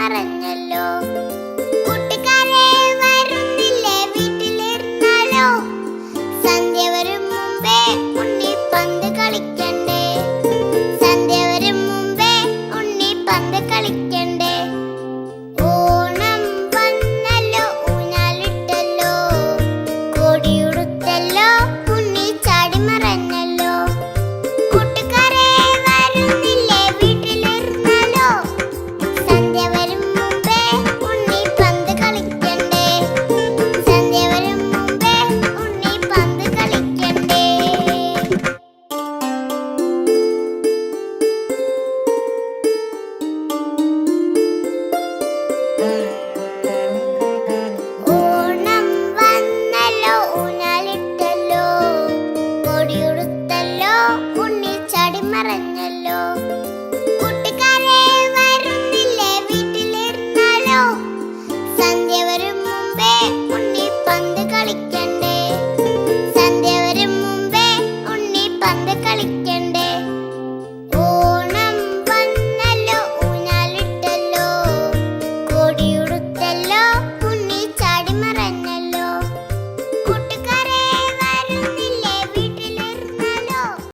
മറഞ്ഞല്ലോ. കൂട്ടുകാരെ വരുന്നില്ലേ വീട്ടിലിരുന്നാലോ, സന്ധ്യ വരും മുമ്പേ ഉണ്ണി പന്ത് കളിക്കണ്ടേ, സന്ധ്യ വരും മുമ്പേ ഉണ്ണി പന്ത് കളിക്കണ്ടേ. ഓണം വന്നല്ലോ ഊഞ്ഞാലിട്ടല്ലോ, കോടിയുടുത്തല്ലോ ഉണ്ണി ചാടി മറഞ്ഞല്ലോ. കൂട്ടുകാരെ വരുന്നില്ലേ വീട്ടിലിരുന്നാലോ, സന്ധ്യ വരും മുമ്പേ ഉണ്ണി പന്ത് കളിക്കണ്ടേ, സന്ധ്യ വരും മുമ്പേ ഉണ്ണി പന്ത് കളിക്കണ്ടേ. ഓണം വന്നല്ലോ ഊഞ്ഞാലിട്ടല്ലോ, കൊടിയുടുത്തല്ലോ ഉണ്ണി ചാടി മറഞ്ഞല്ലോ.